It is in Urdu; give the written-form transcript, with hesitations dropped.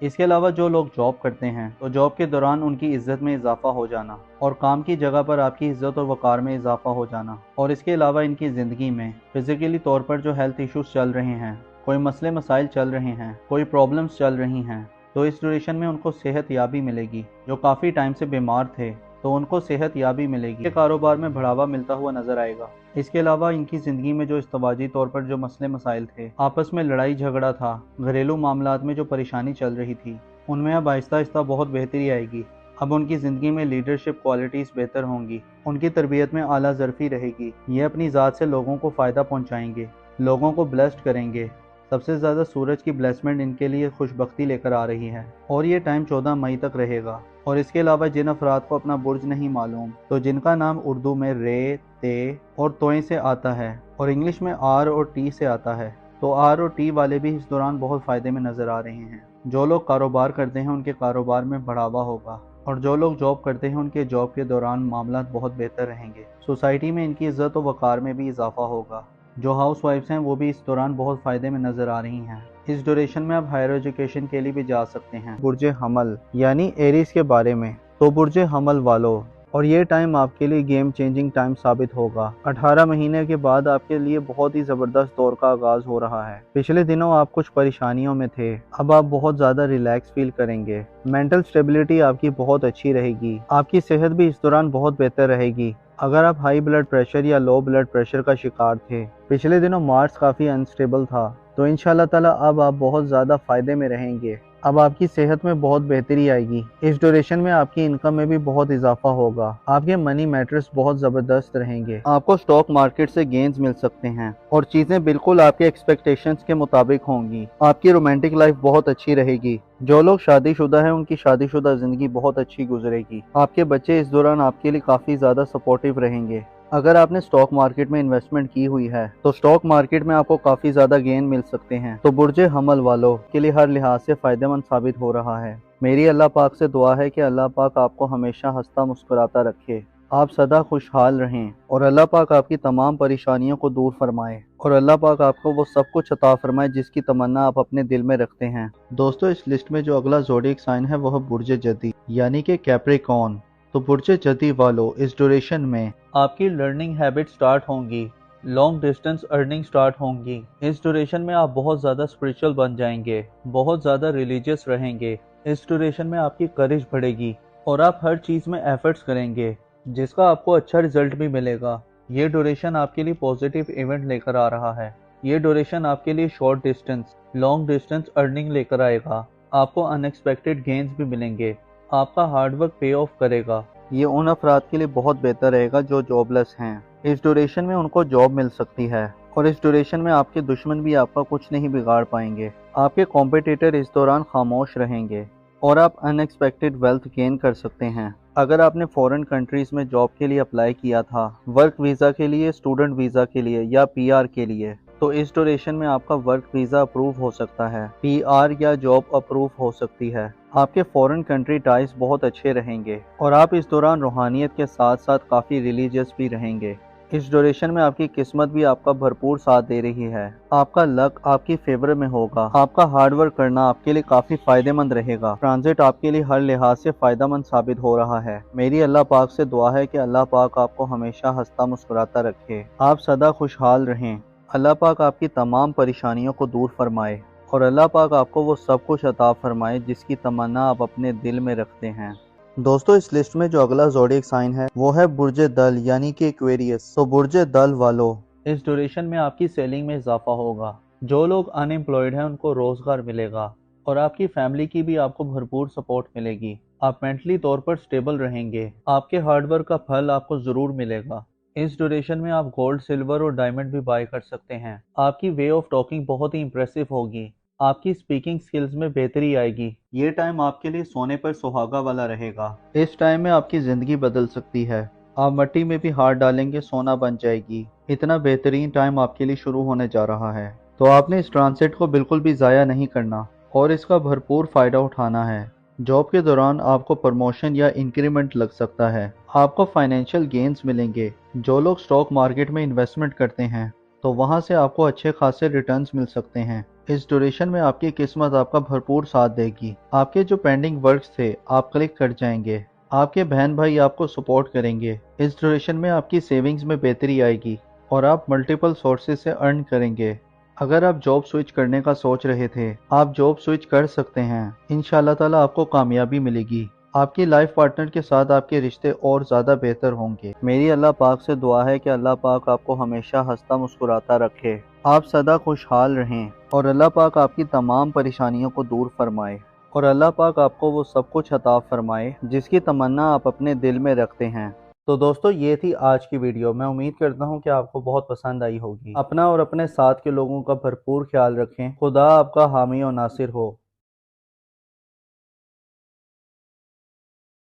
اس کے علاوہ جو لوگ جاب کرتے ہیں تو جاب کے دوران ان کی عزت میں اضافہ ہو جانا اور کام کی جگہ پر آپ کی عزت اور وقار میں اضافہ ہو جانا، اور اس کے علاوہ ان کی زندگی میں فزیکلی طور پر جو ہیلتھ ایشوز چل رہے ہیں، کوئی مسئلے مسائل چل رہے ہیں، کوئی پرابلمز چل رہی ہیں، تو اس ڈیوریشن میں ان کو صحت یابی ملے گی۔ جو کافی ٹائم سے بیمار تھے تو ان کو صحت یابی ملے گی، کاروبار میں بڑھاوا ملتا ہوا نظر آئے گا۔ اس کے علاوہ ان کی زندگی میں جو استواجی طور پر جو مسئلے مسائل تھے، آپس میں لڑائی جھگڑا تھا، گھریلو معاملات میں جو پریشانی چل رہی تھی، ان میں اب آہستہ آہستہ بہت بہتری آئے گی۔ اب ان کی زندگی میں لیڈرشپ کوالٹیز بہتر ہوں گی، ان کی تربیت میں اعلیٰ ظرفی رہے گی، یہ اپنی ذات سے لوگوں کو فائدہ پہنچائیں گے، لوگوں کو بلیسڈ کریں گے۔ سب سے زیادہ سورج کی بلیسمنٹ ان کے لیے خوش بختی لے کر آ رہی ہے، اور یہ ٹائم 14 مئی تک رہے گا۔ اور اس کے علاوہ جن افراد کو اپنا برج نہیں معلوم، تو جن کا نام اردو میں رے، تے اور توئیں سے آتا ہے اور انگلش میں آر اور ٹی سے آتا ہے، تو آر اور ٹی والے بھی اس دوران بہت فائدے میں نظر آ رہے ہیں۔ جو لوگ کاروبار کرتے ہیں ان کے کاروبار میں بڑھاوا ہوگا، اور جو لوگ جاب کرتے ہیں ان کے جاب کے دوران معاملات بہت بہتر رہیں گے۔ سوسائٹی میں ان کی عزت و وقار میں بھی اضافہ ہوگا۔ جو ہاؤس وائفز ہیں وہ بھی اس دوران بہت فائدے میں نظر آ رہی ہیں۔ اس ڈیوریشن میں آپ ہائر ایجوکیشن کے لیے بھی جا سکتے ہیں۔ برج حمل یعنی ایریز کے بارے میں، تو برج حمل والو، اور یہ ٹائم آپ کے لیے گیم چینجنگ ٹائم ثابت ہوگا۔ 18 مہینے کے بعد آپ کے لیے بہت ہی زبردست دور کا آغاز ہو رہا ہے۔ پچھلے دنوں آپ کچھ پریشانیوں میں تھے، اب آپ بہت زیادہ ریلیکس فیل کریں گے۔ مینٹل سٹیبلٹی آپ کی بہت اچھی رہے گی، آپ کی صحت بھی اس دوران بہت بہتر رہے گی۔ اگر آپ ہائی بلڈ پریشر یا لو بلڈ پریشر کا شکار تھے، پچھلے دنوں مارس کافی انسٹیبل تھا، تو انشاءاللہ تعالی اب آپ بہت زیادہ فائدے میں رہیں گے۔ اب آپ کی صحت میں بہت بہتری آئے گی۔ اس ڈیوریشن میں آپ کی انکم میں بھی بہت اضافہ ہوگا، آپ کے منی میٹرز بہت زبردست رہیں گے۔ آپ کو سٹاک مارکیٹ سے گینز مل سکتے ہیں اور چیزیں بالکل آپ کے ایکسپیکٹیشنز کے مطابق ہوں گی۔ آپ کی رومانٹک لائف بہت اچھی رہے گی۔ جو لوگ شادی شدہ ہیں ان کی شادی شدہ زندگی بہت اچھی گزرے گی۔ آپ کے بچے اس دوران آپ کے لیے کافی زیادہ سپورٹیو رہیں گے۔ اگر آپ نے سٹاک مارکیٹ میں انویسٹمنٹ کی ہوئی ہے تو سٹاک مارکیٹ میں آپ کو کافی زیادہ گین مل سکتے ہیں، تو برج حمل والوں کے لیے ہر لحاظ سے فائدہ مند ثابت ہو رہا ہے۔ میری اللہ پاک سے دعا ہے کہ اللہ پاک آپ کو ہمیشہ ہنستا مسکراتا رکھے، آپ سدا خوشحال رہیں، اور اللہ پاک آپ کی تمام پریشانیوں کو دور فرمائے، اور اللہ پاک آپ کو وہ سب کچھ عطا فرمائے جس کی تمنا آپ اپنے دل میں رکھتے ہیں۔ دوستو، اس لسٹ میں جو اگلا زوڈیک سائن ہے وہ ہے برج جدی یعنی کہ کیپریکون۔ تو برج جدی والو، اس ڈیوریشن میں آپ کی لرننگ ہیبٹ سٹارٹ ہوں گی، لانگ ڈسٹنس ارننگ سٹارٹ ہوں گی۔ اس ڈیوریشن میں آپ بہت زیادہ اسپریچول بن جائیں گے، بہت زیادہ ریلیجیس رہیں گے۔ اس ڈیوریشن میں آپ کی کریج بڑھے گی اور آپ ہر چیز میں ایفرٹس کریں گے جس کا آپ کو اچھا رزلٹ بھی ملے گا۔ یہ ڈیوریشن آپ کے لیے پازیٹیو ایونٹ لے کر آ رہا ہے۔ یہ ڈیوریشن آپ کے لیے short distance, long distance earning لے کر آئے گا۔ آپ کو ان ایکسپیکٹڈ گینز بھی ملیں گے، آپ کا ہارڈ ورک پے آف کرے گا۔ یہ ان افراد کے لیے بہت بہتر رہے گا جو جاب لیس ہیں۔ اس ڈیوریشن میں ان کو جاب مل سکتی ہے، اور اس ڈیوریشن میں آپ کے دشمن بھی آپ کا کچھ نہیں بگاڑ پائیں گے۔ آپ کے کمپیٹیٹر اس دوران خاموش رہیں گے، اور آپ ان ایکسپیکٹڈ ویلتھ گین کر سکتے ہیں۔ اگر آپ نے فورن کنٹریز میں جاب کے لیے اپلائی کیا تھا، ورک ویزا کے لیے، اسٹوڈنٹ ویزا کے لیے یا پی آر کے لیے، تو اس ڈیوریشن میں آپ کا ورک ویزا اپروو ہو سکتا ہے، پی آر یا جاب اپروو ہو سکتی ہے۔ آپ کے فورن کنٹری ٹائز بہت اچھے رہیں گے، اور آپ اس دوران روحانیت کے ساتھ ساتھ کافی ریلیجیس بھی رہیں گے۔ اس ڈیوریشن میں آپ کی قسمت بھی آپ کا بھرپور ساتھ دے رہی ہے، آپ کا لک آپ کی فیور میں ہوگا، آپ کا ہارڈ ورک کرنا آپ کے لیے کافی فائدے مند رہے گا۔ ٹرانزٹ آپ کے لیے ہر لحاظ سے فائدہ مند ثابت ہو رہا ہے۔ میری اللہ پاک سے دعا ہے کہ اللہ پاک آپ کو ہمیشہ ہنستا مسکراتا رکھے، آپ سدا خوشحال رہیں، اللہ پاک آپ کی تمام پریشانیوں کو دور فرمائے، اور اللہ پاک آپ کو وہ سب کچھ عطا فرمائے جس کی تمنا آپ اپنے دل میں رکھتے ہیں۔ دوستو، اس لسٹ میں جو اگلا زوڈیک سائن ہے وہ ہے برج دل یعنی کہ ایکویریس۔ تو برج دل والو، اس ڈیوریشن میں آپ کی سیلنگ میں اضافہ ہوگا۔ جو لوگ ان ایمپلائڈ ہیں ان کو روزگار ملے گا، اور آپ کی فیملی کی بھی آپ کو بھرپور سپورٹ ملے گی۔ آپ مینٹلی طور پر سٹیبل رہیں گے، آپ کے ہارڈ ورک کا پھل آپ کو ضرور ملے گا۔ اس ڈیوریشن میں آپ گولڈ، سلور اور ڈائمنڈ بھی بائی کر سکتے ہیں۔ آپ کی وے آف ٹاکنگ بہت ہی امپریسو ہوگی، آپ کی سپیکنگ سکلز میں بہتری آئے گی۔ یہ ٹائم آپ کے لیے سونے پر سہاگا والا رہے گا۔ اس ٹائم میں آپ کی زندگی بدل سکتی ہے، آپ مٹی میں بھی ہاتھ ڈالیں گے سونا بن جائے گی۔ اتنا بہترین ٹائم آپ کے لیے شروع ہونے جا رہا ہے، تو آپ نے اس ٹرانزٹ کو بالکل بھی ضائع نہیں کرنا اور اس کا بھرپور فائدہ اٹھانا ہے۔ جاب کے دوران آپ کو پروموشن یا انکریمنٹ لگ سکتا ہے، آپ کو فائنینشیل گینز ملیں گے۔ جو لوگ سٹاک مارکیٹ میں انویسٹمنٹ کرتے ہیں تو وہاں سے آپ کو اچھے خاصے ریٹرنز مل سکتے ہیں۔ اس ڈیوریشن میں آپ کی قسمت آپ کا بھرپور ساتھ دے گی۔ آپ کے جو پینڈنگ ورکس تھے آپ کلک کر جائیں گے۔ آپ کے بہن بھائی آپ کو سپورٹ کریں گے۔ اس ڈیوریشن میں آپ کی سیونگز میں بہتری آئے گی اور آپ ملٹیپل سورسز سے ارن کریں گے۔ اگر آپ جاب سوئچ کرنے کا سوچ رہے تھے، آپ جاب سوئچ کر سکتے ہیں۔ انشاءاللہ تعالی آپ کو کامیابی ملے گی۔ آپ کی لائف پارٹنر کے ساتھ آپ کے رشتے اور زیادہ بہتر ہوں گے۔ میری اللہ پاک سے دعا ہے کہ اللہ پاک آپ کو ہمیشہ ہنستا مسکراتا رکھے، آپ سدا خوشحال رہیں اور اللہ پاک آپ کی تمام پریشانیوں کو دور فرمائے اور اللہ پاک آپ کو وہ سب کچھ عطا فرمائے جس کی تمنا آپ اپنے دل میں رکھتے ہیں۔ تو دوستو یہ تھی آج کی ویڈیو۔ میں امید کرتا ہوں کہ آپ کو بہت پسند آئی ہوگی۔ اپنا اور اپنے ساتھ کے لوگوں کا بھرپور خیال رکھیں۔ خدا آپ کا حامی و ناصر ہو۔